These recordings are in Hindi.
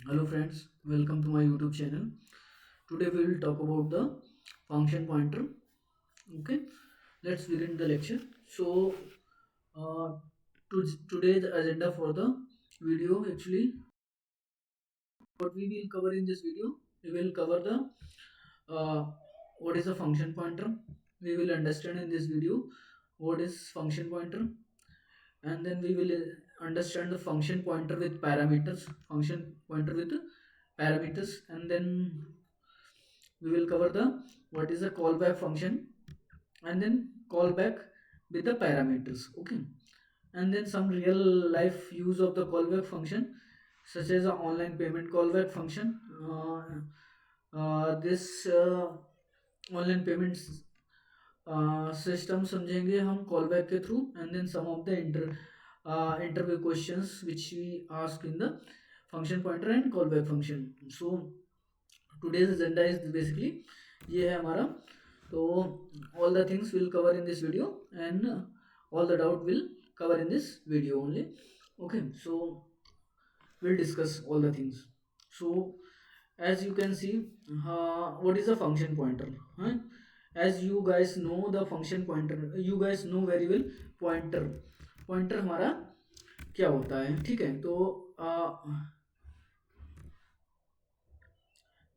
Hello friends, welcome to my YouTube channel. Today we will talk about the function pointer. Okay, let's begin the lecture. So, uh, today the agenda for the video actually what we will cover in this video, we will cover the uh, what is a function pointer. We will understand in this video what is function pointer, and then we will understand the function pointer with parameters, and then we will cover the what is a callback function, and then callback with the parameters. Okay, and then some real life use of the callback function, such as a online payment callback function. This online payments system समझेंगे हम कॉल बैक के through, and then some of the interview questions which we ask in the function pointer and call back function. So today's agenda is basically ये है हमारा. तो all the things will cover in this video, and all the doubt will cover in this video only. Okay, so we'll discuss all the things. So as you can see, what is a function pointer, huh? As you guys know the function pointer, you guys know very well pointer हमारा क्या होता है. ठीक है, तो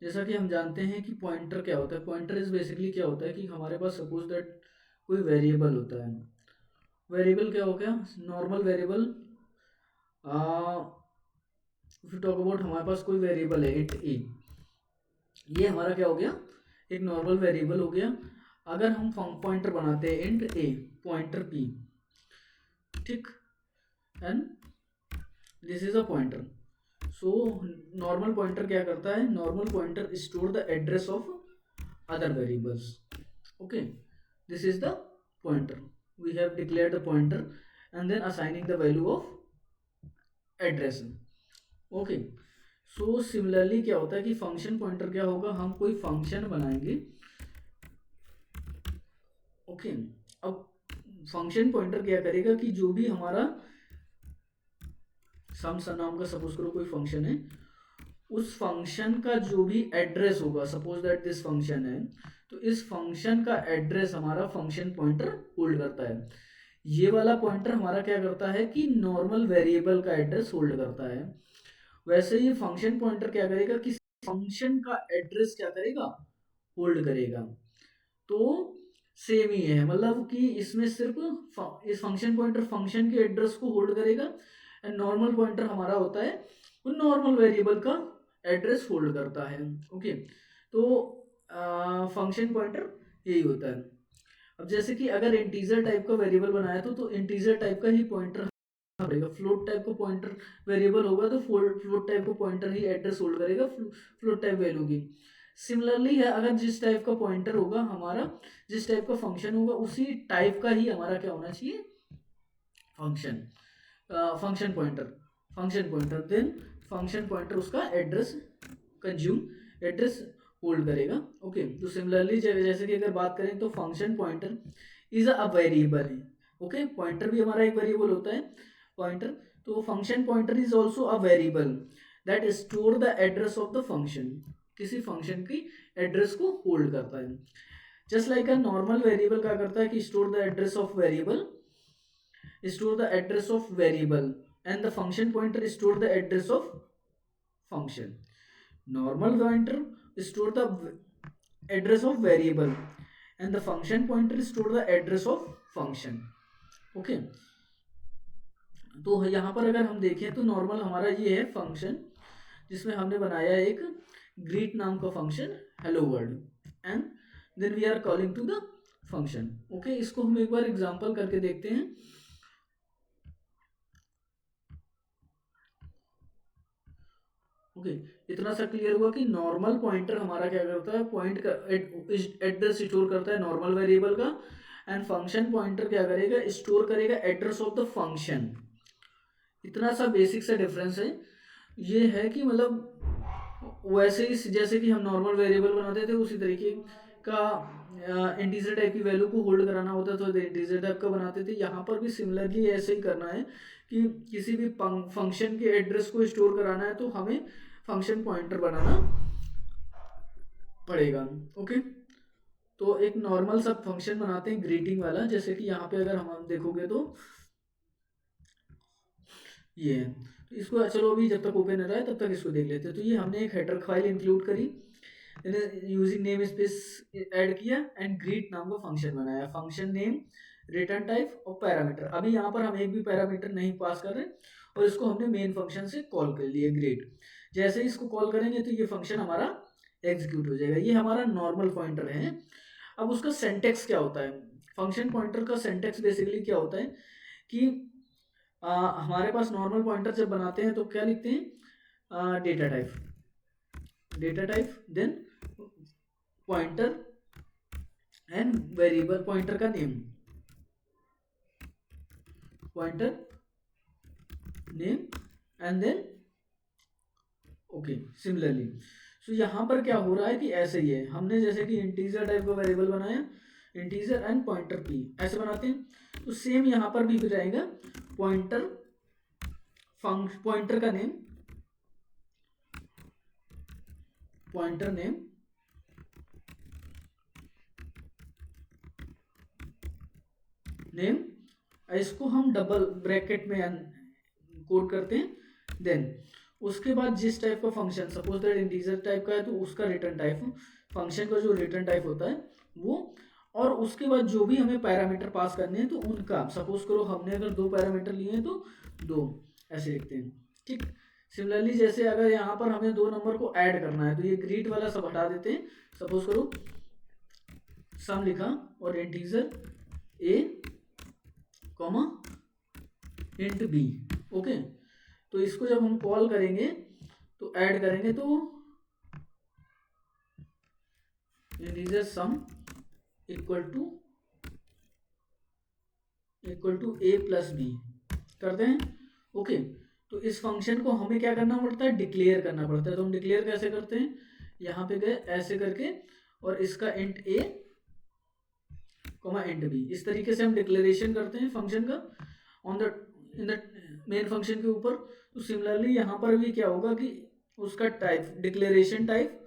जैसा कि हम जानते हैं कि पॉइंटर क्या होता है. पॉइंटर इज बेसिकली क्या होता है कि हमारे पास सपोज दैट कोई वेरिएबल होता है. वेरिएबल क्या हो गया, normal variable. If you talk about, हमारे पास कोई वेरिएबल है इंट ए, ये हमारा क्या हो गया, एक नॉर्मल वेरिएबल हो गया. अगर हम पॉइंटर बनाते हैं इंट ए पॉइंटर पी, ठीक, and this is a pointer. So normal pointer क्या करता है, normal pointer store the address of other variables. Okay, this is the pointer. We have declared the pointer and then assigning the value of address. Okay, so similarly क्या होता है कि फंक्शन पॉइंटर क्या होगा, हम कोई फंक्शन बनाएंगे. ओके, अब फंक्शन पॉइंटर क्या करेगा कि जो भी हमारा सम नाम का सपोज करो कोई फंक्शन है, उस फंक्शन का जो भी एड्रेस होगा, सपोज दैट दिस फंक्शन है, तो इस फंक्शन का एड्रेस हमारा फंक्शन पॉइंटर होल्ड करता है. ये वाला पॉइंटर हमारा क्या करता है कि नॉर्मल वेरिएबल का एड्रेस होल्ड करता है. वैसे ये फंक्शन पॉइंटर क्या करेगा कि फंक्शन का एड्रेस क्या करेगा, होल्ड करेगा. तो सेम ही है, मतलब कि इसमें सिर्फ इस फंक्शन पॉइंटर फंक्शन के एड्रेस को होल्ड करेगा, एंड नॉर्मल पॉइंटर हमारा होता है वो नॉर्मल वेरिएबल का एड्रेस होल्ड करता है. ओके, तो फंक्शन पॉइंटर यही होता है. अब जैसे कि अगर इंटीजर टाइप का वेरिएबल बनाया तो इंटीजर टाइप का ही पॉइंटर पड़ेगा. फ्लोट टाइप का पॉइंटर वेरिएबल होगा तो फ्लोट टाइप का पॉइंटर ही एड्रेस होल्ड करेगा फ्लोट टाइप वैल्यू की. सिमिलरली है, अगर जिस टाइप का पॉइंटर होगा हमारा, जिस टाइप का फंक्शन होगा, उसी टाइप का ही हमारा क्या होना चाहिए, function. Function pointer then function pointer उसका एड्रेस कंज्यूम एड्रेस होल्ड करेगा. ओके, तो सिमिलरली जैसे कि अगर बात करें तो function pointer is a variable है. ओके, पॉइंटर भी हमारा एक वेरिएबल होता है पॉइंटर. तो function pointer is also a variable that store the address of the function, किसी फंक्शन की एड्रेस को होल्ड करता है. Just like a normal variable क्या करता है कि store the address of variable, store the address of variable, and the function pointer store the address of function. Normal pointer store the address of variable, and the function pointer store the address of function. Okay, तो यहाँ पर अगर हम देखें तो नॉर्मल हमारा ये है फंक्शन, जिसमें हमने बनाया एक ग्रीट नाम का function, hello world, and then we are calling to the function. Okay, इसको हम एक बार एग्जांपल करके देखते हैं. ओके, इतना सा क्लियर हुआ कि नॉर्मल पॉइंटर हमारा क्या करता है, पॉइंट का एड्रेस स्टोर करता है नॉर्मल वेरिएबल का, एंड फंक्शन पॉइंटर क्या करेगा, स्टोर करेगा एड्रेस ऑफ द फंक्शन. इतना सा बेसिक सा डिफरेंस है. ये है कि मतलब वैसे ही जैसे कि हम नॉर्मल वेरिएबल बनाते थे उसी तरीके का इंटीजर टाइप की वैल्यू को होल्ड कराना होता तो इंटीजर टाइप का बनाते थे. यहाँ पर भी सिमिलरली ऐसे ही करना है कि किसी भी फंक्शन के एड्रेस को स्टोर कराना है तो हमें फंक्शन पॉइंटर बनाना पड़ेगा। ओके, तो एक नॉर्मल सा फंक्शन बनाते हैं ग्रीटिंग वाला, जैसे कि यहाँ पे अगर हम देखोगे तो ये है। तो इसको चलो अभी जब तक ओपन हो रहा है तब तक इसको देख लेते हैं। तो ये हमने एक हेडर फाइल इंक्लूड करी, यूजिंग नेम स्पेस ऐड किया एंड ग्रीट नाम का फंक्शन बनाया। फंक्शन नेम, रिटर्न टाइप और पैरामीटर। अभी यहाँ पर हम एक भी पैरामीटर नहीं पास कर रहे और इसको हमने मेन फंक्शन से कॉल कर लिया ग्रीट। जैसे ही इसको कॉल करेंगे तो ये फंक्शन हमारा एग्जीक्यूट हो जाएगा। ये हमारा नॉर्मल पॉइंटर है। अब उसका सेंटेक्स क्या होता है? फंक्शन पॉइंटर का सेंटेक्स बेसिकली क्या होता है कि हमारे पास नॉर्मल पॉइंटर जब बनाते हैं तो क्या लिखते हैं? Data type then pointer and variable, pointer का name, pointer name and then okay similarly. So यहाँ पर क्या हो रहा है कि ऐसे ही है, हमने जैसे कि इंटीजर टाइप का वेरिएबल बनाया, इंटीजर एंड पॉइंटर की ऐसे बनाते हैं, तो सेम यहाँ पर भी रहेगा पॉइंटर का नेम, पॉइंटर नेम इसको हम डबल ब्रैकेट में कोड करते हैं। देन उसके बाद जिस टाइप का function, suppose that integer type का है तो उसका रिटर्न टाइप, फंक्शन का जो रिटर्न टाइप होता है वो, और उसके बाद जो भी हमें पैरामीटर पास करने हैं तो उनका, सपोज करो हमने अगर 2 पैरामीटर लिए हैं तो 2 ऐसे लिखते हैं। ठीक, सिमिलरली जैसे अगर यहाँ पर हमें 2 नंबर को ऐड करना है तो ये ग्रीट वाला सब हटा देते हैं। सपोज करो सम लिखा और integer a comma int b। Okay, तो इसको जब हम कॉल करेंगे तो ऐड करेंगे तो integer sum equal to a plus b करते हैं। ओके, तो इस फंक्शन को हमें क्या करना पड़ता है? डिक्लेयर करना पड़ता है। तो हम डिक्लेयर कैसे करते हैं? यहाँ पे गए ऐसे करके और इसका int a comma int b, इस तरीके से हम डिक्लेरेशन करते हैं फंक्शन का on the in the main function के ऊपर। तो सिमिलरली यहाँ पर भी क्या होगा कि उसका टाइप, डिक्लेरेशन टाइप,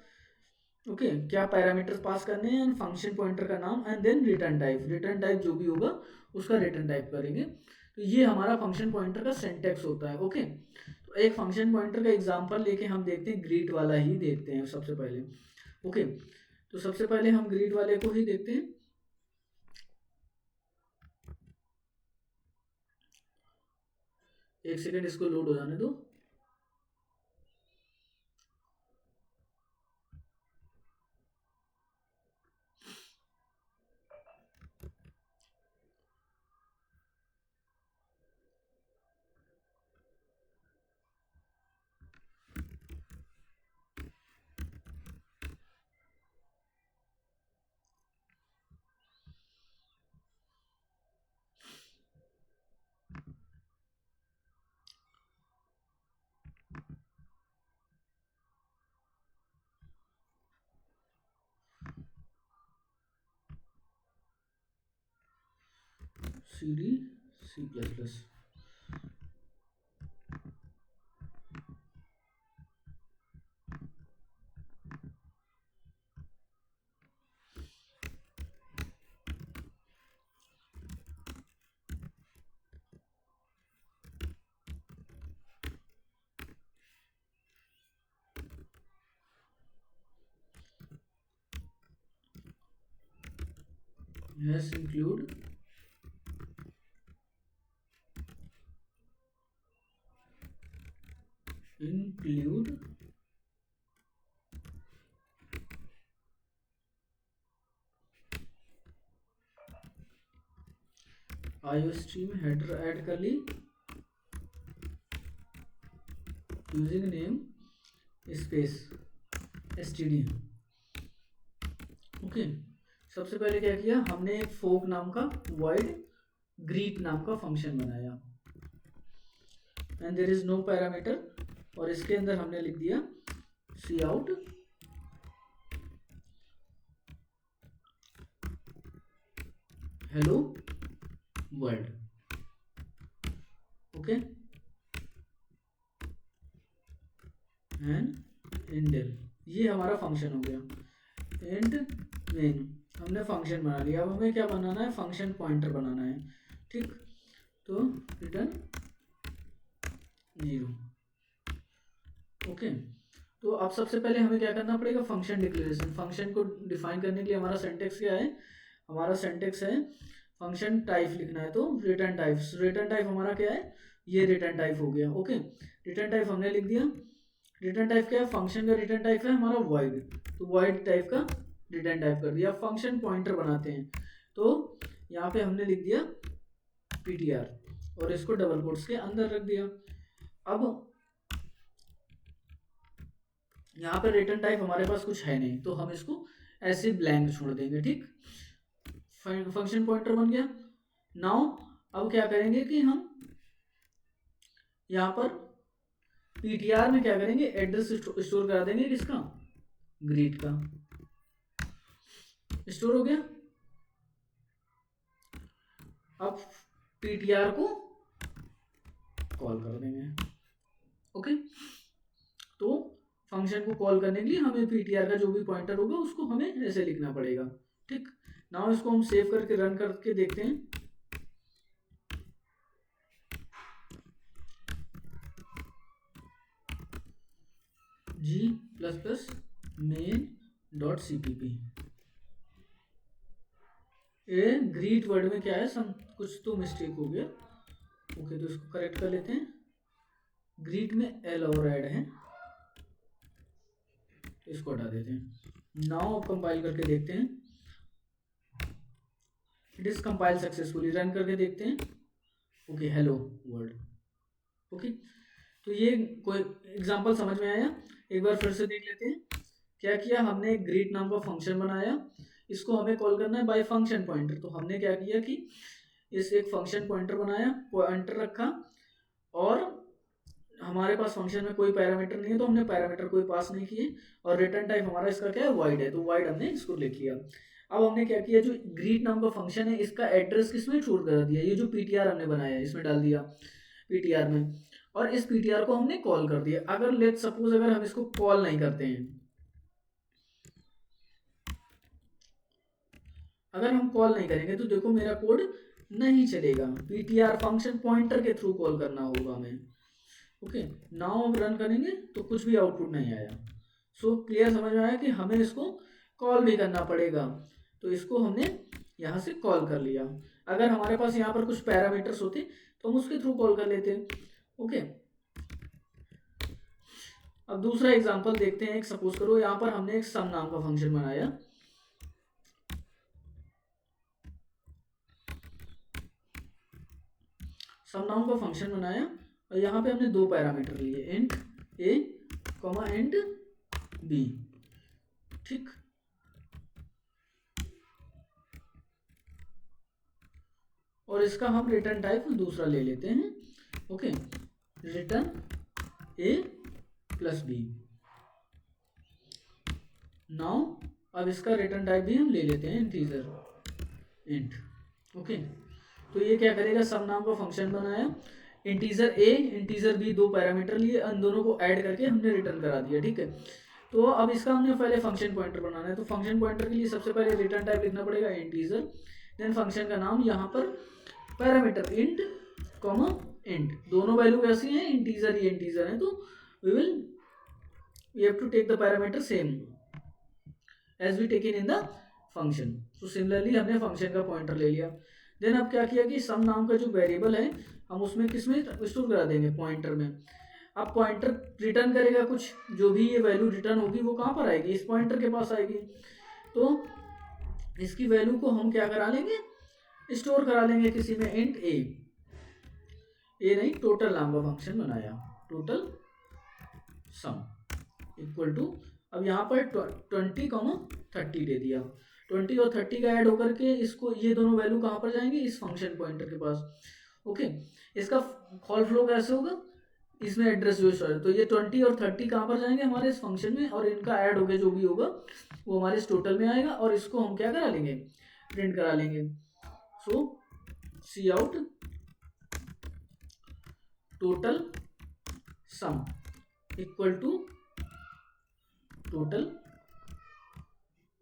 ओके, क्या पैरामीटर्स पास करने हैं, फंक्शन पॉइंटर का नाम एंड देन रिटर्न टाइप जो भी होगा उसका रिटर्न टाइप करेंगे। तो ये हमारा फंक्शन पॉइंटर का सिंटैक्स होता है। ओके, तो एक फंक्शन पॉइंटर का एग्जांपल लेके हम देखते हैं, ग्रीट वाला ही देखते हैं सबसे पहले। ओके, तो सबसे पहले हम ग्रीट वाले को ही देखते हैं। एक सेकेंड इसको लोड हो जाने दो। C++। Yes, include IOStream header add कर ली, using namespace std। Okay, सबसे पहले क्या किया हमने, एक फोक नाम का void ग्रीट नाम का फंक्शन बनाया and there is no parameter, और इसके अंदर हमने लिख दिया cout hello world. Okay, and इंडेल, ये हमारा फंक्शन हो गया। इंड मेन हमने फंक्शन बना लिया। अब हमें क्या बनाना है, फंक्शन पॉइंटर बनाना है, ठीक। तो रिटर्न 0। ओके, तो अब सबसे पहले हमें क्या करना पड़ेगा, फंक्शन डिक्लेरेशन। फंक्शन को डिफाइन करने के लिए हमारा सिंटेक्स क्या है, हमारा सिंटेक्स है फंक्शन टाइप लिखना है, तो रिटर्न टाइप। रिटर्न टाइप हमारा क्या है, ये रिटर्न टाइप हो गया। ओके, रिटर्न टाइप हमने लिख दिया। रिटर्न टाइप क्या है, फंक्शन का रिटर्न टाइप है हमारा वॉइड, तो वॉइड टाइप का रिटर्न टाइप कर दिया। फंक्शन पॉइंटर बनाते हैं, तो यहाँ पे हमने लिख दिया ptr और इसको डबल कोट्स के अंदर रख दिया। अब यहाँ पे रिटर्न टाइप हमारे पास कुछ है नहीं, तो हम इसको ऐसे ब्लैंक छोड़ देंगे, ठीक। फंक्शन पॉइंटर बन गया। नाउ अब क्या करेंगे कि हम यहाँ पर पीटीआर में क्या करेंगे, एड्रेस स्टोर करा देंगे, किसका, ग्रीट का। स्टोर हो गया। अब पीटीआर को कॉल कर देंगे। ओके, तो फंक्शन को कॉल करने के लिए हमें पीटीआर का जो भी पॉइंटर होगा उसको हमें ऐसे लिखना पड़ेगा, ठीक। नाउ इसको हम सेव करके रन करके देखते हैं। g++ main.cpp। ये ग्रीट वर्ड में क्या है, सम कुछ तो मिस्टेक हो गया। ओके, तो इसको करेक्ट कर लेते हैं। ग्रीट में एल और ऐड है, तो इसको हटा देते हैं। नाउ कंपाइल करके देखते हैं। It is compile successfully, run करके देखते हैं। Okay, hello world. ओके, तो ये कोई एग्जांपल समझ में आया, एक बार फिर से देख लेते हैं। क्या किया हमने, एक ग्रीट नाम का फंक्शन बनाया, इसको हमें कॉल करना है बाय फंक्शन पॉइंटर। तो हमने क्या किया कि इस एक फंक्शन पॉइंटर बनाया, पॉइंटर रखा, और हमारे पास फंक्शन में कोई पैरामीटर नहीं है तो हमने पैरामीटर कोई पास नहीं किए, और रिटर्न टाइप हमारा इसका क्या है, वाइड है, तो वाइड हमने इसको लिख लिया। अब हमने क्या किया, जो ग्रीट नाम का फंक्शन है इसका एड्रेस किसमें छोड़ कर दिया, ये जो पीटीआर हमने बनाया है इसमें डाल दिया पीटीआर में, और इस पीटीआर को हमने कॉल कर दिया। अगर लेट सपोज अगर हम इसको कॉल नहीं करते हैं, अगर हम कॉल नहीं करेंगे तो देखो मेरा कोड नहीं चलेगा, पीटीआर फंक्शन पॉइंटर के थ्रू कॉल करना होगा हमें। ओके, नाउ हम रन करेंगे तो कुछ भी आउटपुट नहीं आया। सो क्लियर समझ में आया कि हमें इसको कॉल भी करना पड़ेगा, तो इसको हमने यहाँ से कॉल कर लिया। अगर हमारे पास यहाँ पर कुछ पैरामीटर्स होते तो हम उसके थ्रू कॉल कर लेते। ओके, अब दूसरा एग्जांपल देखते हैं। एक सपोज करो यहाँ पर हमने एक सम नाम का फंक्शन बनाया, सम नाम का फंक्शन बनाया, और यहाँ पे हमने दो पैरामीटर लिए, int a comma int b, ठीक। और इसका हम रिटर्न टाइप दूसरा ले लेते हैं। Okay, return a+b। नाउ अब इसका रिटर्न टाइप भी हम ले लेते हैं इंटीजर इंट। ओके, तो ये क्या करेगा, सम नाम का फंक्शन बनाया, इंटीजर a इंटीजर b दो पैरामीटर लिए, उन दोनों को ऐड करके हमने रिटर्न करा दिया, ठीक है। तो अब इसका हमने पहले फंक्शन पॉइंटर बनाना है, तो फंक्शन पॉइंटर के लिए सबसे पहले रिटर्न टाइप लिखना पड़ेगा इंटीजर, देन फंक्शन का नाम, यहाँ पर पैरामीटर इंट कॉमा इंट, दोनों वैल्यू ऐसी हैं, इंटीजर ये इंटीजर है, तो we have to take the parameter same as we taken in the function. तो सिमिलरली हमने फंक्शन का पॉइंटर ले लिया। देन अब क्या किया कि सम नाम का जो वेरिएबल है हम उसमें किसमें स्टोर करा देंगे, पॉइंटर में। अब पॉइंटर रिटर्न करेगा कुछ, जो भी ये वैल्यू रिटर्न होगी वो कहाँ पर आएगी, इस पॉइंटर के पास आएगी। तो इसकी वैल्यू को हम क्या करा लेंगे, स्टोर करा लेंगे किसी में, इंट ए नहीं, टोटल नाम का फंक्शन बनाया, टोटल सम इक्वल टू, अब यहाँ पर 20,30 दे दिया, 20 और 30 का ऐड होकर के इसको, ये दोनों वैल्यू कहाँ पर जाएंगे, इस फंक्शन पॉइंटर के पास। ओके, इसका कॉल फ्लो कैसे होगा, इसमें एड्रेस जो है, तो ये 20 और 30 कहाँ पर जाएंगे, हमारे इस फंक्शन में, और इनका ऐड हो गया जो भी होगा वो हमारे इस टोटल में आएगा, और इसको हम क्या करा लेंगे, प्रिंट करा लेंगे। So c out total sum equal to total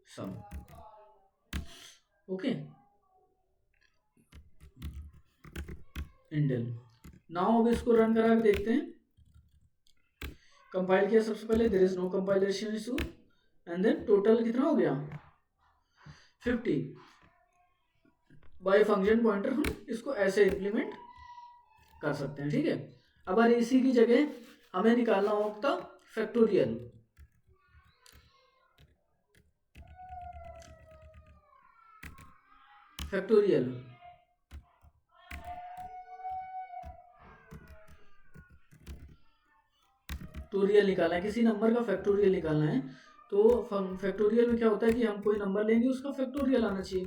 sum. Okay, इंडेल। नाउ अब इसको रन करा के देखते हैं। कंपाइल किया सबसे पहले, there is no compilation issue, and then total कितना हो गया 50। बाय फंक्शन पॉइंटर हम इसको ऐसे इंप्लीमेंट कर सकते हैं, ठीक है। अब इसी की जगह हमें निकालना होगा फैक्टोरियल। फैक्टोरियल फैक्टोरियल निकालना है, किसी नंबर का फैक्टोरियल निकालना है। तो फैक्टोरियल में क्या होता है कि हम कोई नंबर लेंगे उसका फैक्टोरियल आना चाहिए।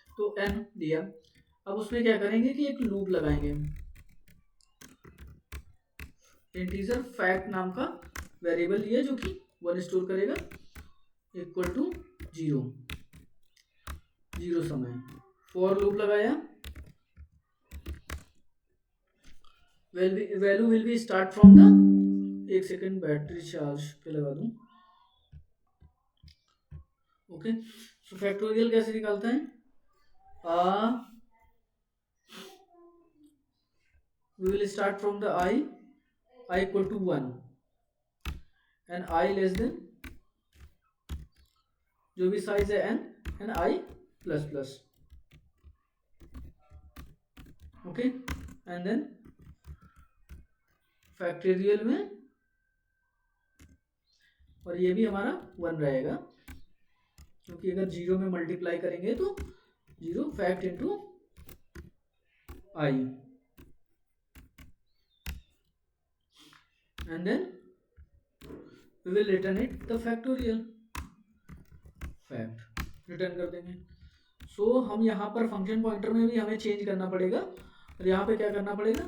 तो n दिया, अब उसमें क्या करेंगे कि एक लूप लगाएंगे। इंटीजर फैक्ट नाम का वेरिएबल लिया जो कि 1 स्टोर करेगा, इक्वल टू 0 समय। फॉर लूप लगाया, value will be start from the, एक सेकेंड बैटरी चार्ज पे लगा दूं। ओके, सो फैक्टोरियल कैसे निकालते हैं? we will start from the I equal to 1 and I less than जो भी साइज है n and I plus plus. Okay, and then factorial में, और ये भी हमारा 1 रहेगा क्योंकि अगर 0 में मल्टीप्लाई करेंगे तो 0 fact into I, and then we will return it the factorial fact, return कर देंगे। सो हम यहाँ पर फंक्शन पॉइंटर में भी हमें चेंज करना पड़ेगा, और यहाँ पे क्या करना पड़ेगा,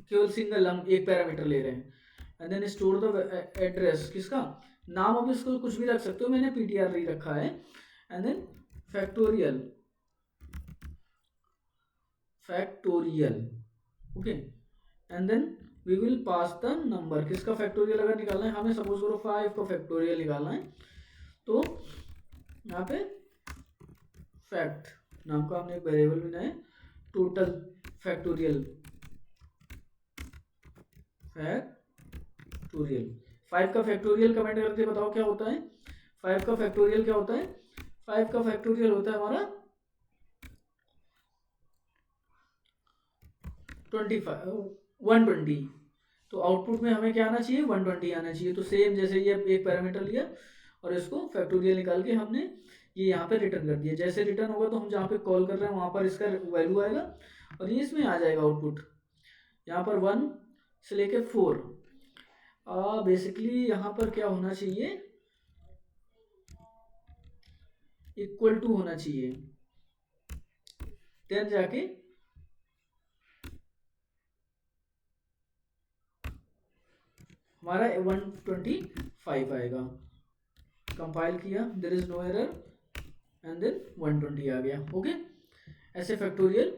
केवल सिंगल हम एक पैरामीटर ले रहे हैं। And then store the address, किसका नाम, अब इसको कुछ भी रख सकते हो, मैंने ptr ही रखा है। And then factorial okay, and then we will pass the number, किसका फैक्टोरियल अगर निकालना है हमें, सपोज करो 5 का फैक्टोरियल निकालना है, तो यहाँ पे फैक्ट नाम का हमने एक वेरिएबल बनाया, टोटल फैक्टोरियल 5 का फैक्टोरियल कमेंट करके बताओ क्या होता है। 5 का फैक्टोरियल क्या होता है? 5 का फैक्टोरियल होता है हमारा 120। तो आउटपुट में हमें क्या आना चाहिए, 120 आना चाहिए। तो सेम जैसे ये एक पैरामीटर लिया और इसको फैक्टोरियल निकाल के हमने ये यहाँ पे रिटर्न कर दिया। जैसे रिटर्न होगा तो हम जहाँ पे कॉल कर रहे हैं वहाँ पर इसका वैल्यू आएगा और ये इसमें आ जाएगा आउटपुट। यहाँ पर 1 से लेके 4 बेसिकली यहाँ पर क्या होना चाहिए, इक्वल टू होना चाहिए, देन जाके हमारा 125 आएगा। कंपाइल किया, there is no error, and then 120 आ गया। ओके, ऐसे फैक्टोरियल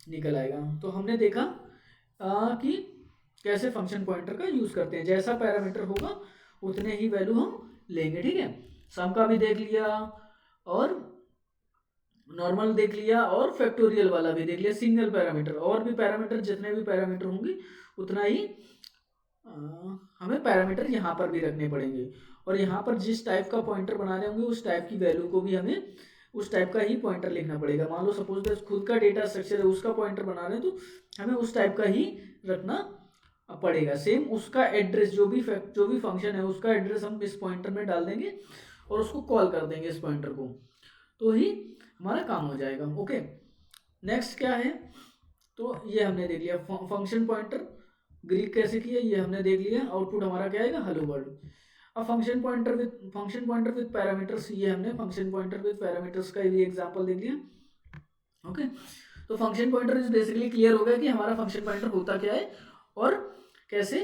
निकल आएगा। तो हमने देखा कि कैसे फंक्शन पॉइंटर का यूज करते हैं, जैसा पैरामीटर होगा उतने ही वैल्यू हम लेंगे। ठीक है, सम का भी देख लिया और नॉर्मल देख लिया और फैक्टोरियल वाला भी देख लिया, सिंगल पैरामीटर। और भी पैरामीटर, जितने भी पैरामीटर होंगे उतना ही हमें पैरामीटर यहाँ पर भी रखने पड़ेंगे। और यहाँ पर जिस टाइप का पॉइंटर बना रहे होंगे उस टाइप की वैल्यू को भी हमें उस टाइप का ही पॉइंटर लिखना पड़ेगा। मान लो सपोज दैट खुद का डेटा स्ट्रक्चर है, उसका पॉइंटर बना रहे हैं तो हमें उस टाइप का ही रखना पड़ेगा। सेम उसका एड्रेस, जो भी फंक्शन है उसका एड्रेस हम इस पॉइंटर में डाल देंगे और उसको कॉल कर देंगे इस पॉइंटर को, तो ही हमारा काम हो जाएगा। ओके, नेक्स्ट क्या है, तो ये हमने देख लिया फंक्शन पॉइंटर ग्रीक कैसे किया, ये हमने देख लिया। आउटपुट हमारा क्या आएगा, हेलो वर्ल्ड। अब फंक्शन पॉइंटर विद पैरामीटर्स, ये हमने फंक्शन पॉइंटर विद पैरामीटर्स का भी एग्जांपल देख लिया। ओके, तो function pointer is basically clear हो गया कि हमारा फंक्शन पॉइंटर होता क्या है और कैसे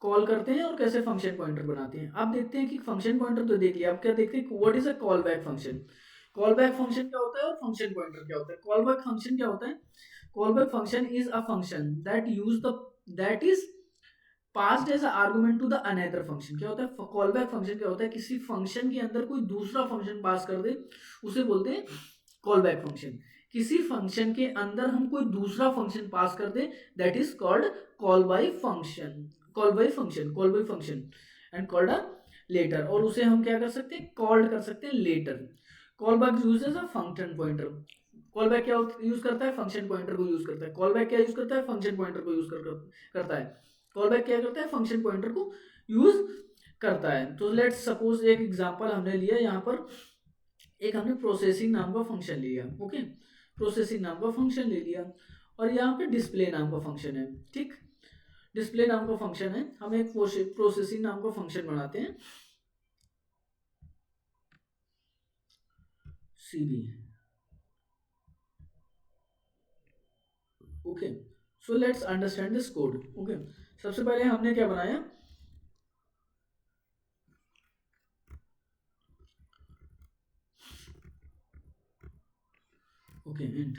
कॉल करते हैं और कैसे फंक्शन पॉइंटर बनाते हैं। अब देखते हैं कि फंक्शन पॉइंटर तो देख लिया, अब क्या देखते हैं, what is a call back function. Call back function क्या होता है और फंक्शन पॉइंटर क्या होता है। कॉल बैक फंक्शन क्या होता है, call back function is a function that is passed as argument to the another function. क्या होता है कॉल बैक फंक्शन? क्या होता है किसी फंक्शन के अंदर कोई दूसरा फंक्शन पास कर दे, उसे बोलते हैं कॉल बैक फंक्शन। किसी फंक्शन के अंदर हम कोई दूसरा फंक्शन पास कर दे, that is called call by function, call by function, call by function and called a later. और उसे हम क्या कर सकते हैं, कॉल्ड कर सकते हैं later. Call back uses a function pointer. Call back क्या यूज करता है, फंक्शन पॉइंटर को यूज करता है। कॉल बैक क्या यूज करता है, फंक्शन पॉइंटर को यूज करता है। कॉल बैक क्या करता है, फंक्शन पॉइंटर को यूज करता है। तो लेट्स सपोज एक एग्जांपल हमने लिया यहाँ पर, एक हमने प्रोसेसिंग नाम का फंक्शन लिया, ओके, प्रोसेसिंग नाम का फंक्शन ले लिया, और यहाँ पे डिस्प्ले नाम का फंक्शन है, ठीक, डिस्प्ले नाम का फंक्शन है। हम एक प्रोसेसिंग नाम का फंक्शन बनाते हैं, cb, okay. So let's understand this code, okay. सबसे पहले हमने क्या बनाया, ओके, इंट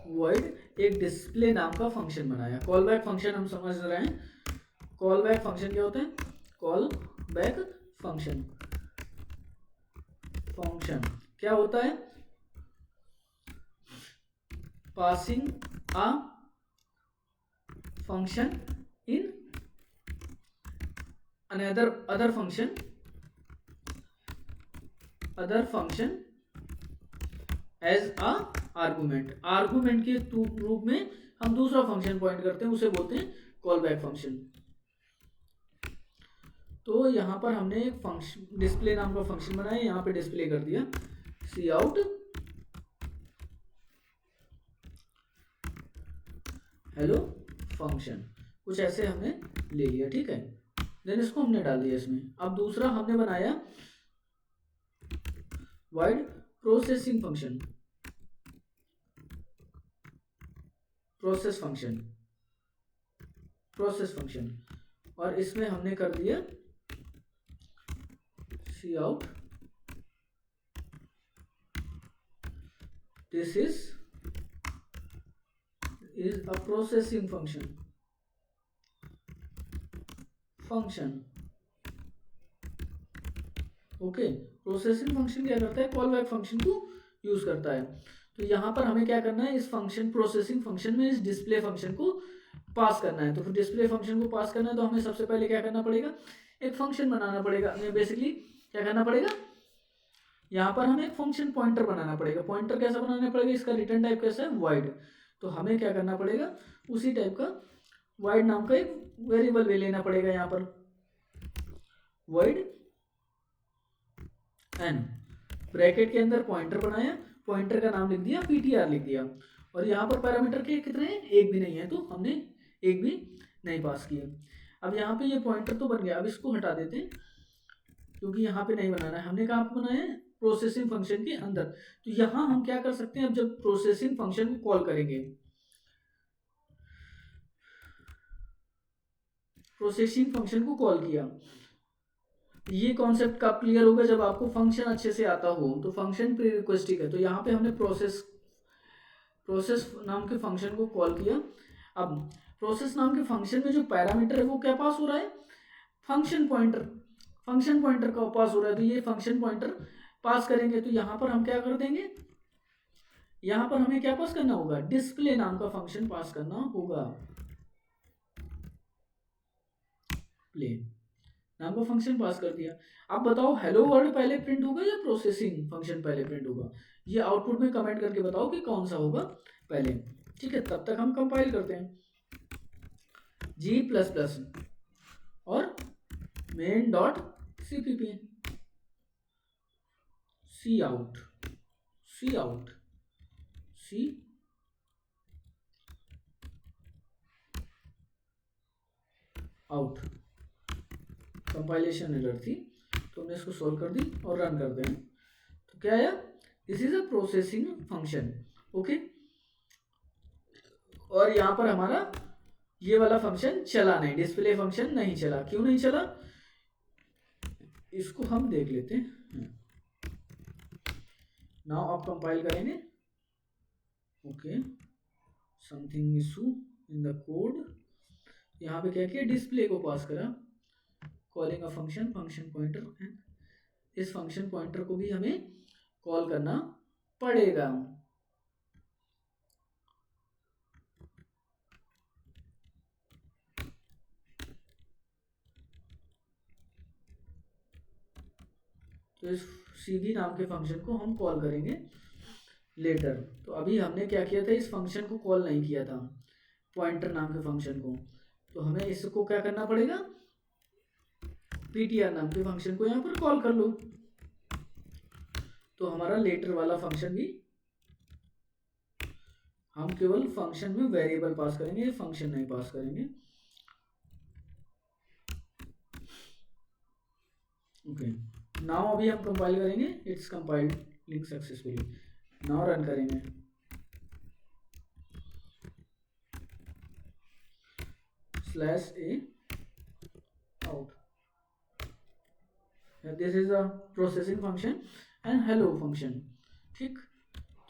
वॉइड एक डिस्प्ले नाम का फंक्शन बनाया। कॉल बैक फंक्शन हम समझ रहे हैं। कॉल बैक फंक्शन क्या होता है, कॉल बैक फंक्शन, फंक्शन क्या होता है, passing a function in another other function as a argument. Argument के रूप में हम दूसरा फंक्शन पॉइंट करते हैं, उसे बोलते हैं कॉल बैक फंक्शन। तो यहाँ पर हमने एक फंक्शन डिस्प्ले नाम का फंक्शन बनाया, यहाँ पे डिस्प्ले कर दिया सी आउट हेलो फंक्शन, कुछ ऐसे हमने ले लिया, ठीक है। देन इसको हमने डाल दिया इसमें। अब दूसरा हमने बनाया void processing function, process function, process function, और इसमें हमने कर दिया c out this is a processing function, okay. Processing function क्या करता है, कॉल बैक फंक्शन को यूज करता है। तो यहाँ पर हमें क्या करना है, इस फंक्शन प्रोसेसिंग फंक्शन में इस डिस्प्ले फंक्शन को पास करना है। तो फिर डिस्प्ले फंक्शन को पास करना है, तो हमें सबसे पहले क्या करना पड़ेगा, एक फंक्शन बनाना पड़ेगा। हमें बेसिकली क्या करना पड़ेगा, यहाँ पर हमें एक फंक्शन पॉइंटर बनाना पड़ेगा। पॉइंटर कैसा बनाना पड़ेगा, इसका रिटर्न टाइप कैसा है, वाइड। तो हमें क्या करना पड़ेगा, उसी टाइप का वाइड नाम का एक वेरिएबल ले लेना पड़ेगा। यहाँ पर वाइड एन, ब्रैकेट के अंदर पॉइंटर बनाया, पॉइंटर का नाम लिख दिया, ptr लिख दिया, और यहाँ पर पैरामीटर के कितने हैं, एक भी नहीं है, तो हमने एक भी नहीं पास किया। अब यहाँ पे ये पॉइंटर तो बन गया। अब इसको हटा देते हैं, क्योंकि यहाँ पे नहीं बनाना है। हमने कहाँ पे बनाया है, प्रोसेसिंग फंक्शन के अंदर। तो यहाँ हम क्या कर सकते हैं, अब जब प्रोसेसिंग फंक्शन को कॉल करेंगे, प्रोसेसिंग फंक्शन को कॉल किया, ये कॉन्सेप्ट कब क्लियर होगा, जब आपको फंक्शन अच्छे से आता हो। तो फंक्शन प्री रिक्वेस्टिक है, तो यहाँ पे हमने प्रोसेस नाम के फंक्शन को कॉल किया। अब प्रोसेस नाम के फंक्शन में जो पैरामीटर है वो क्या पास हो रहा है, फंक्शन पॉइंटर, फंक्शन पॉइंटर का पास हो रहा है। तो ये फंक्शन पॉइंटर पास करेंगे, तो यहाँ पर हम क्या कर देंगे, यहाँ पर हमें क्या पास करना होगा, डिस्प्ले नाम का फंक्शन पास करना होगा। प्ले नाम का फंक्शन पास कर दिया। अब बताओ हेलो वर्ल्ड पहले प्रिंट होगा या प्रोसेसिंग फंक्शन पहले प्रिंट होगा, ये आउटपुट में कमेंट करके बताओ कि कौन सा होगा पहले, ठीक है। तब तक हम कंपाइल करते हैं, G++ और main.cpp, सी आउट कंपाइलेशन एरर थी, तो हमने इसको सॉल्व कर दी और रन कर दें। तो क्या आया, this is a processing function, okay. और यहां पर हमारा ये वाला फंक्शन चला नहीं, डिस्प्ले फंक्शन नहीं चला। क्यों नहीं चला, इसको हम देख लेते हैं। नाउ आप कंपाइल करेंगे, okay, something issue in the code, यहाँ पे क्या किया, डिस्प्ले को पास करा, calling a function, function pointer, इस फंक्शन पॉइंटर को भी हमें कॉल करना पड़ेगा। तो इस cv नाम के फंक्शन को हम कॉल करेंगे लेटर। तो अभी हमने क्या किया था, इस फंक्शन को कॉल नहीं किया था, पॉइंटर नाम के फंक्शन को, तो हमें इसको क्या करना पड़ेगा, ptr नाम के फंक्शन को यहाँ पर कॉल कर लो। तो हमारा लेटर वाला फंक्शन भी, हम केवल फंक्शन में वेरिएबल पास करेंगे, फंक्शन नहीं पास करेंगे। ओके, नाउ अभी हम कंपाइल करेंगे, it's compiled link successfully. Now run करेंगे, /a out, this is a processing function and hello function. ठीक,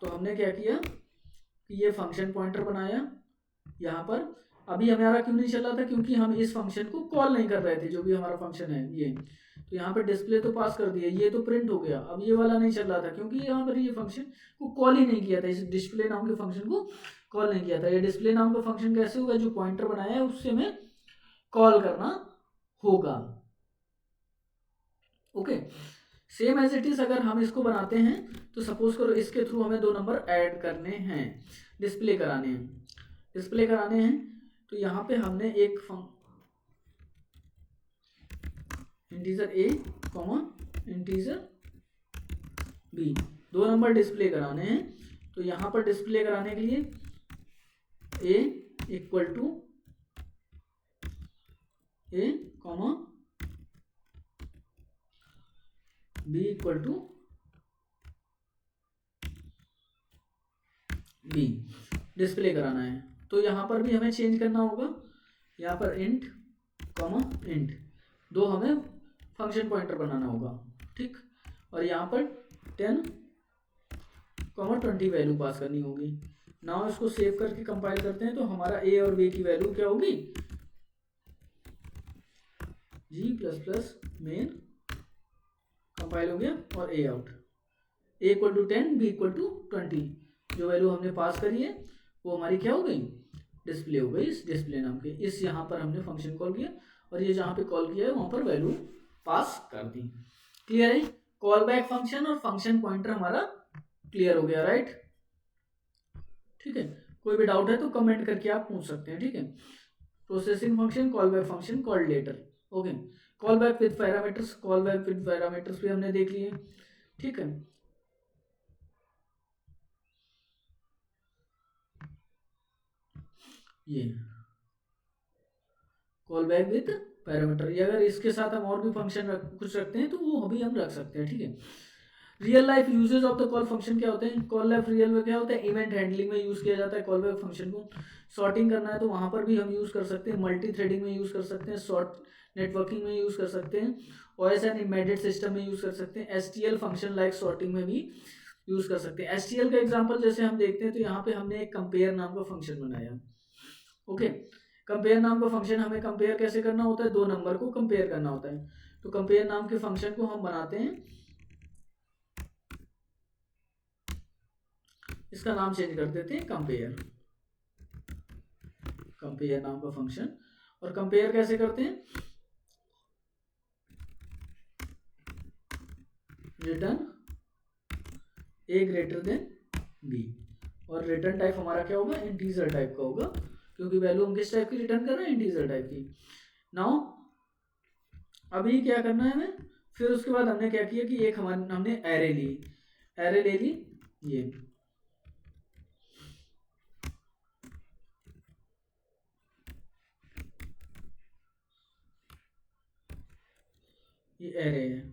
तो हमने क्या किया कि ये फंक्शन पॉइंटर बनाया यहाँ पर। अभी हमारा क्यों नहीं चल रहा था, क्योंकि हम इस फंक्शन को कॉल नहीं कर रहे थे, जो भी हमारा फंक्शन है ये। तो यहाँ पे डिस्प्ले तो पास कर दिया, ये तो प्रिंट हो गया। अब ये वाला नहीं चल रहा था क्योंकि यहाँ पर ये फंक्शन को कॉल ही नहीं किया था, इस डिस्प्ले नाम के फंक्शन को कॉल नहीं किया था। ये डिस्प्ले नाम का फंक्शन कैसे होगा, जो पॉइंटर बनाया है उससे हमें कॉल करना होगा। Okay, same as it is अगर हम इसको बनाते हैं तो सपोज करो इसके थ्रू हमें 2 नंबर ऐड करने हैं, डिस्प्ले कराने हैं। तो यहाँ पे हमने एक integer a comma integer b, 2 number display कराने हैं। तो यहाँ पर डिस्प्ले कराने के लिए a equal to a comma b equal to b display कराना है। तो यहाँ पर भी हमें चेंज करना होगा, यहाँ पर इंट कॉमा इंट, 2 हमें फंक्शन पॉइंटर बनाना होगा। ठीक, और यहाँ पर 10 कॉमा 20 वैल्यू पास करनी होगी। नाउ इसको सेव करके कंपाइल करते हैं। तो हमारा a और b की वैल्यू क्या होगी, g++ मेन कंपाइल हो गया और a out, a equal to 10, b equal to 20। जो वैल्यू हमने पास करी है वो हमारी क्या हो गई, डिस्प्ले हो गई। इस डिस्प्ले नाम के इस यहाँ पर हमने फंक्शन कॉल किया और ये जहाँ पे कॉल किया है वहाँ पर वैल्यू पास कर दी। क्लियर है, कॉल बैक फंक्शन और फंक्शन पॉइंटर हमारा क्लियर हो गया, राइट। ठीक है, कोई भी डाउट है तो कमेंट करके आप पूछ सकते हैं। ठीक है, processing function, call back function, called later. Okay, call back with parameters भी हमने देख लिए। ठीक है, ये कॉल बैक विद पैरामीटर, ये अगर इसके साथ हम और भी फंक्शन कुछ रखते हैं तो वो अभी हम रख सकते हैं। ठीक है, real life usage of the call function क्या होते हैं, कॉल लाइफ रियल में क्या होता है, इवेंट हैंडलिंग में यूज किया जाता है कॉल बैक फंक्शन को। सॉर्टिंग करना है तो वहां पर भी हम यूज कर सकते हैं, मल्टी थ्रेडिंग में यूज कर सकते हैं, सॉर्ट नेटवर्किंग में यूज कर सकते हैं, ओएस एंड एम्बेडेड सिस्टम में यूज कर सकते हैं, एसटीएल फंक्शन लाइक सॉर्टिंग में भी यूज कर सकते हैं। एसटीएल का एग्जांपल जैसे हम देखते हैं तो यहाँ पे हमने एक कंपेयर नाम का फंक्शन बनाया। ओके, कंपेयर नाम का फंक्शन हमें कंपेयर कैसे करना होता है, 2 नंबर को कंपेयर करना होता है। तो कंपेयर नाम के फंक्शन को हम बनाते हैं, इसका नाम चेंज कर देते हैं कंपेयर नाम का फंक्शन। और कंपेयर कैसे करते हैं, return a greater than b, और रिटर्न टाइप हमारा क्या होगा, इंटीजर टाइप का होगा, क्योंकि वैल्यू हम किस टाइप की रिटर्न कर रहे हैं, इंटीजर टाइप की। नाउ अभी क्या करना है हमें, फिर उसके बाद हमने क्या किया कि एक हमने एरे ले ली, ये एरे है।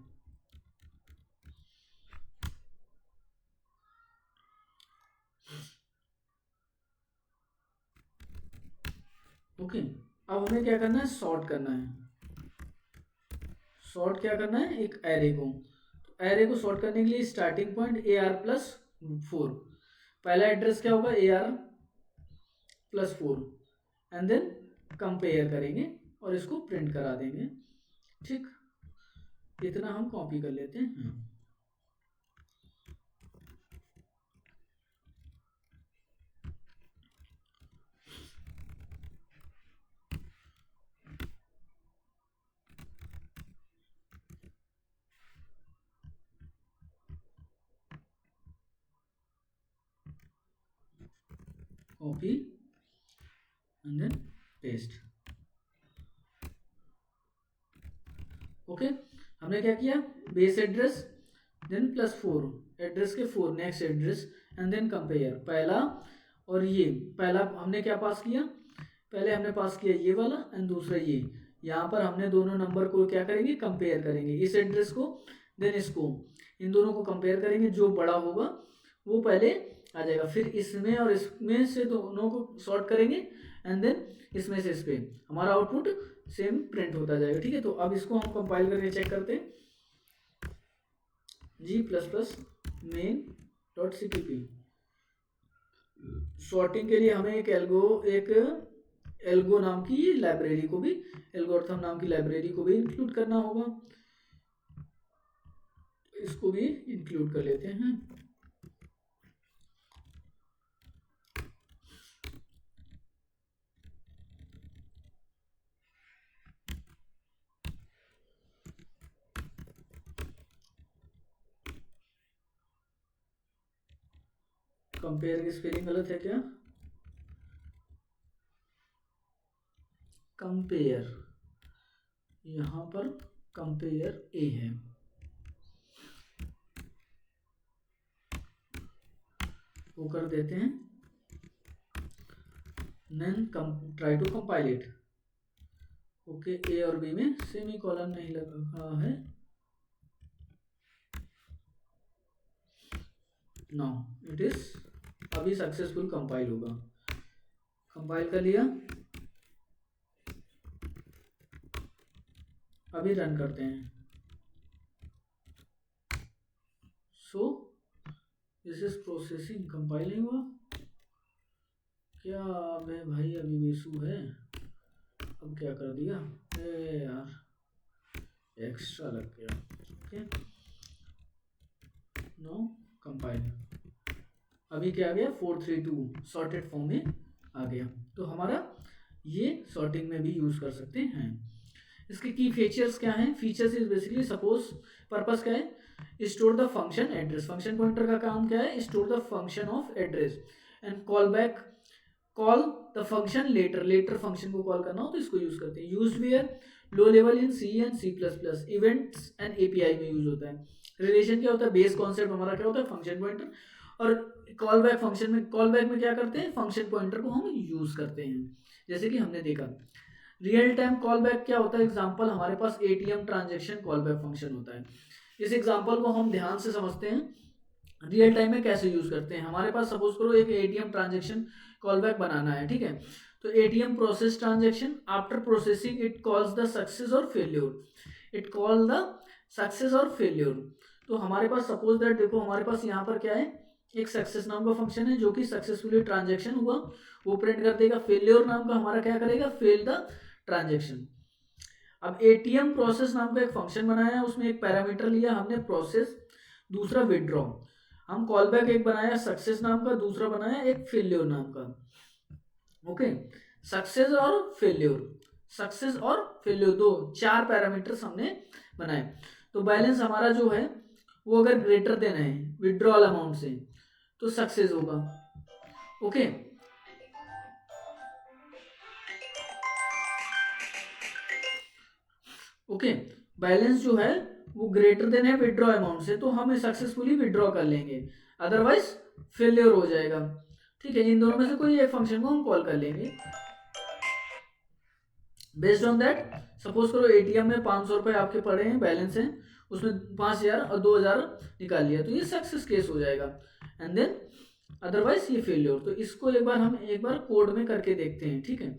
ओके, अब हमें क्या करना है, सॉर्ट करना है। सॉर्ट क्या करना है, एक एरे को, तो एरे को सॉर्ट करने के लिए स्टार्टिंग पॉइंट AR+4, पहला एड्रेस क्या होगा AR+4 एंड देन कंपेयर करेंगे और इसको प्रिंट करा देंगे। ठीक, इतना हम कॉपी कर लेते हैं। Copy and then paste. Okay, हमने क्या किया, बेस एड्रेस देन +4 एड्रेस के 4 next address and then compare. पहला और ये पहला हमने क्या पास किया, पहले हमने पास किया ये वाला एंड दूसरा ये। यहाँ पर हमने दोनों नंबर को क्या करेंगे, कंपेयर करेंगे, इस एड्रेस को देन इसको, इन दोनों को कंपेयर करेंगे, जो बड़ा होगा वो पहले आ जाएगा, फिर इसमें और इसमें से दोनों को सॉर्ट करेंगे एंड देन इसमें से इस पे हमारा आउटपुट सेम प्रिंट होता जाएगा। ठीक है, तो अब इसको हम कंपाइल करके चेक करते हैं। g++main.cpp सॉर्टिंग के लिए हमें एक एल्गो नाम की लाइब्रेरी को भी, एल्गोरिथम नाम की लाइब्रेरी को भी इंक्लूड करना होगा। इसको भी इंक्लूड कर लेते हैं। कंपेयर की स्पेलिंग गलत है क्या, कंपेयर, यहां पर कंपेयर ए है, वो कर देते हैं। Then try to compile it. Okay, a और बी में सेमीकोलन नहीं लगा है, नाउ इट इज, अभी सक्सेसफुल कंपाइल होगा। कंपाइल कर लिया, अभी रन करते हैं। So this is processing, compile नहीं हुआ क्या, मैं भाई अभी बेसू है, अब क्या कर दिया, यार एक्स्ट्रा लग गया। ओके, नो कंपाइल, अभी क्या आ गया, 432 सॉर्टेड फॉर्म में आ गया। तो हमारा ये सॉर्टिंग में भी यूज कर सकते हैं। इसके की फीचर्स क्या हैं, features is basically, suppose purpose क्या है, store the function address, function pointer का काम क्या है, store the function of address and call back, call the function later, later function को कॉल करना हो तो इसको यूज करते हैं। Use where low level in C and C++, events and API में यूज होता है। रिलेशन क्या होता है, बेस कॉन्सेप्ट हमारा क्या होता है, फंक्शन पॉइंटर, और कॉल बैक फंक्शन में, कॉल बैक में क्या करते हैं, फंक्शन पॉइंटर को हम यूज करते हैं। जैसे कि हमने देखा रियल टाइम कॉल बैक क्या होता है, एग्जांपल हमारे पास ATM transaction call back function होता है। इस एग्जांपल को हम ध्यान से समझते हैं रियल टाइम में कैसे यूज करते हैं। हमारे पास सपोज करो एक एटीएम ट्रांजैक्शन कॉल बैक बनाना है, ठीक है, तो ATM process transaction, after processing it calls the success और failure, it call the success और फेल्योर। तो हमारे पास सपोज दैट देखो, हमारे पास यहाँ पर क्या है, एक सक्सेस नाम का फंक्शन है जो कि सक्सेसफुली ट्रांजैक्शन हुआ वो प्रिंट कर देगा, फेल्योर नाम का हमारा क्या करेगा, फेल द ट्रांजैक्शन। अब एटीएम प्रोसेस नाम का एक फंक्शन बनाया, उसमें एक पैरामीटर लिया हमने प्रोसेस, दूसरा विड्रॉ, हम कॉल बैक एक बनाया सक्सेस नाम का, दूसरा बनाया एक फेल्योर नाम का। ओके, सक्सेस और फेल्योर, सक्सेस और फेल्योर, दो चार पैरामीटर्स हमने बनाए। तो बैलेंस हमारा जो है वो अगर ग्रेटर देन है विड्रॉल अमाउंट से तो सक्सेस होगा। ओके, ओके, बैलेंस जो है वो ग्रेटर देन है विड्रॉ अमाउंट से तो हम सक्सेसफुली विड्रॉ कर लेंगे, अदरवाइज फेलियर हो जाएगा। ठीक है, इन दोनों में से कोई एक फंक्शन को हम कॉल कर लेंगे। बेस्ड ऑन दैट, सपोज करो एटीएम में 500 रुपए आपके पड़े हैं, बैलेंस है, उसमें 5000 और 2000 निकाल लिया तो ये सक्सेस केस हो जाएगा, एंड देन अदरवाइज ये फेलियर। तो इसको हम एक बार कोड में करके देखते हैं। ठीक है,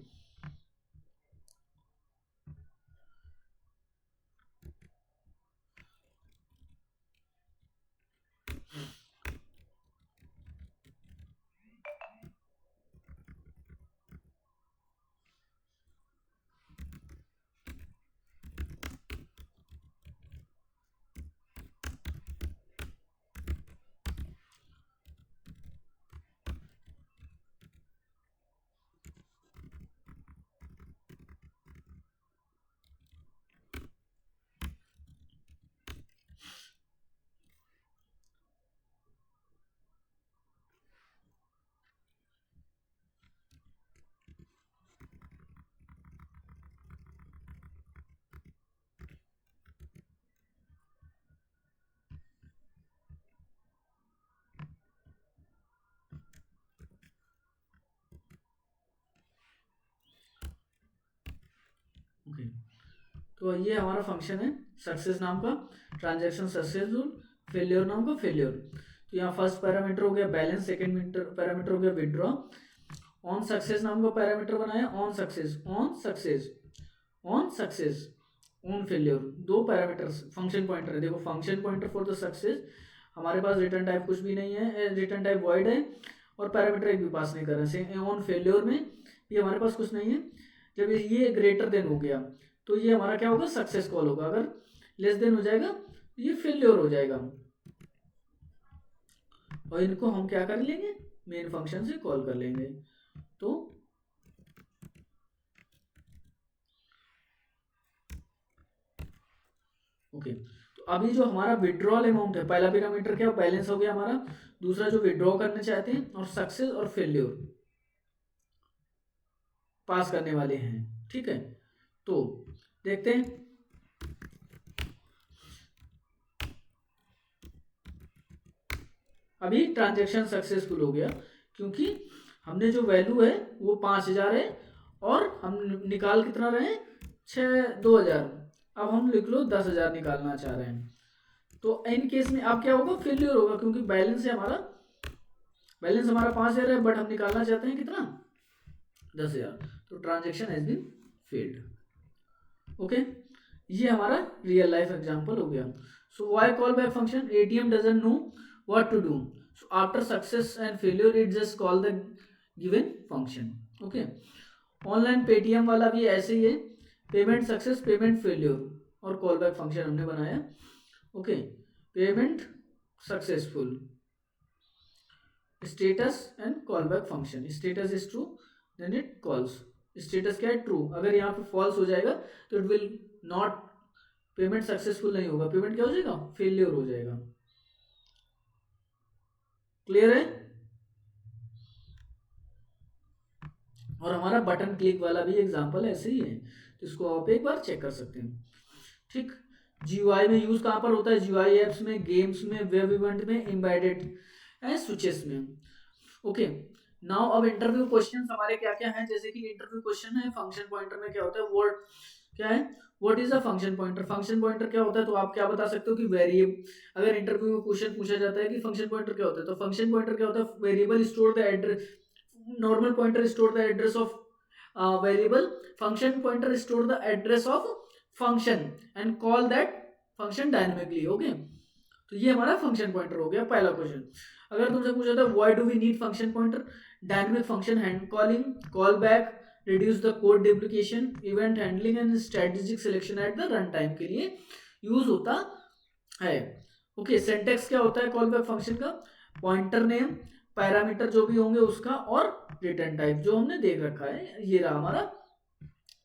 ओके, तो ये हमारा फंक्शन है सक्सेस नाम का, ट्रांजैक्शन सक्सेसफुल, फेलियर नाम का फेलियर। तो यहाँ फर्स्ट पैरामीटर हो गया बैलेंस, सेकंड पैरामीटर हो गया विड्रॉ, ऑन सक्सेस नाम का पैरामीटर बनाया, on success, on success, on success, on failure, दो पैरामीटर्स फंक्शन पॉइंटर है। देखो function pointer for the success, हमारे पास रिटर्न टाइप कुछ भी नहीं है, रिटर्न टाइप वॉइड है और पैरामीटर एक भी पास नहीं कर रहे। ऑन फेलियर में ये हमारे पास कुछ नहीं है। जब ये ग्रेटर देन हो गया तो ये हमारा क्या होगा, सक्सेस कॉल होगा, अगर लेस देन हो जाएगा ये फेलियर हो जाएगा। और इनको हम क्या कर लेंगे, मेन फंक्शन से कॉल कर लेंगे। तो ओके, तो अभी जो हमारा विड्रॉल अमाउंट है, पहला पैरामीटर क्या बैलेंस हो गया हमारा, दूसरा जो विड्रॉ करना चाहते हैं, और सक्सेस और फेल्योर पास करने वाले हैं। ठीक है, तो देखते हैं। अभी ट्रांजैक्शन सक्सेसफुल हो गया क्योंकि हमने जो वैल्यू है वो 5000 है और हम निकाल कितना रहे हैं 2000। अब हम लिख लो 10,000 निकालना चाह रहे हैं। तो इन केस में अब क्या होगा, फेल्यूर होगा क्योंकि बैलेंस है हमारा, बैलेंस हमारा 5000 है बट हम निकालना चाहते हैं कितना 10,000। तो transaction has been failed. Okay, ये हमारा रियल लाइफ एग्जांपल हो गया। So why call back function, ATM doesn't know what to do, so after success and failure it just call the given function। okay, online Paytm वाला भी ऐसे ही है, पेमेंट सक्सेस पेमेंट फेल्योर और कॉल बैक फंक्शन हमने बनाया। Okay, payment successful, status and call back function, status is true then it calls, status क्या है ट्रू, अगर यहाँ पे फॉल्स हो जाएगा तो it will not, payment successful नहीं होगा, पेमेंट क्या हो जाएगा फेल्योर हो जाएगा। क्लियर है। और हमारा बटन क्लिक वाला भी एग्जांपल ऐसे ही है, तो इसको आप एक बार चेक कर सकते हैं। ठीक, जीयूआई में यूज कहां पर होता है, जीयूआई एप्स में, गेम्स में, वेब इवेंट में, एम्बेडेड एंड स्विचेस में। ओके, नाउ अब इंटरव्यू क्वेश्चंस हमारे क्या क्या हैं, जैसे कि इंटरव्यू क्वेश्चन है फंक्शन पॉइंटर में क्या होता है, वर्ड क्या है, what is a function pointer, function pointer क्या होता है, तो आप क्या बता सकते हो कि वेरिएबल, अगर इंटरव्यू में क्वेश्चन पूछा जाता है कि फंक्शन पॉइंटर क्या होता है, तो फंक्शन पॉइंटर क्या होता है, variable store the address, normal pointer store the address of variable, function pointer store the address of function and call that function dynamically. Okay, तो ये हमारा फंक्शन पॉइंटर हो गया पहला क्वेश्चन। अगर तुमसे पूछा था why do we need function pointer, dynamic function hand calling, call back, reduce the code duplication, event handling and strategic selection at the run time के लिए यूज होता है। ओके, सिंटैक्स क्या होता है कॉल बैक फंक्शन का, पॉइंटर नेम, पैरामीटर जो भी होंगे उसका, और रिटर्न टाइप जो हमने देख रखा है। ये रहा हमारा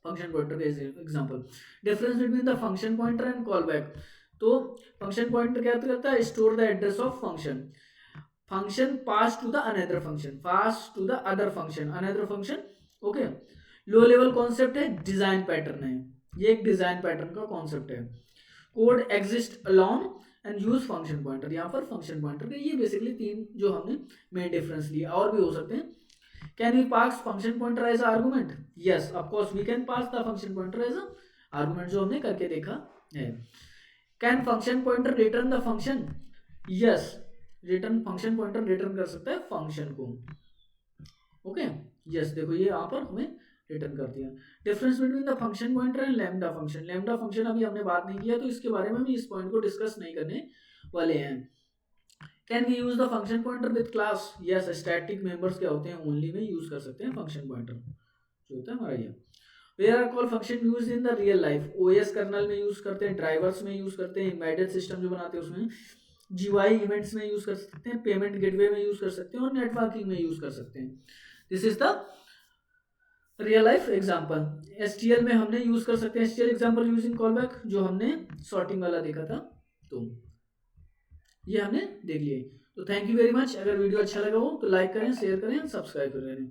फंक्शन पॉइंटर का example. Difference between the function pointer and call back, तो फंक्शन पॉइंटर क्या करता है, store the address of function, function pass to the another function, pass to the other function, another function. Okay, low level concept है, डिजाइन पैटर्न है, ये एक डिजाइन पैटर्न का कॉन्सेप्ट है। Code exist alone and use function pointer, यहाँ पर फंक्शन पॉइंटर के ये बेसिकली तीन जो हमने मेन डिफरेंस लिया, और भी हो सकते हैं। Can we pass function pointer as argument, yes of course we can pass the function pointer as argument, जो हमने करके देखा है। Can function pointer return the function, yes, return function pointer return कर सकता है फंक्शन को। ओके, यस, देखो ये यहाँ पर हमें रिटर्न कर दिया। Difference between the function pointer and lambda function, lambda function अभी हमने बात नहीं किया तो इसके बारे में भी इस पॉइंट को डिस्कस नहीं करने वाले हैं। Can we use the function pointer with class, yes, static members क्या होते हैं ओनली में यूज कर सकते हैं फंक्शन पॉइंटर जो होता है हमारा ये। Where are call function use in the real life, OS kernel में यूज करते हैं, ड्राइवर्स में यूज करते हैं, एम्बेडेड सिस्टम जो बनाते हैं उसमें, जीयूआई इवेंट्स में यूज कर सकते हैं, पेमेंट गेटवे में यूज कर सकते हैं, और नेटवर्किंग में यूज कर सकते हैं। This is the real life example. STL में हमने यूज कर सकते हैं, एसटीएल एग्जांपल यूजिंग कॉलबैक जो हमने सॉर्टिंग वाला देखा था, तो ये हमने देख लिए। तो थैंक यू वेरी मच। अगर वीडियो अच्छा लगा हो तो लाइक करें, शेयर करें, सब्सक्राइब करें।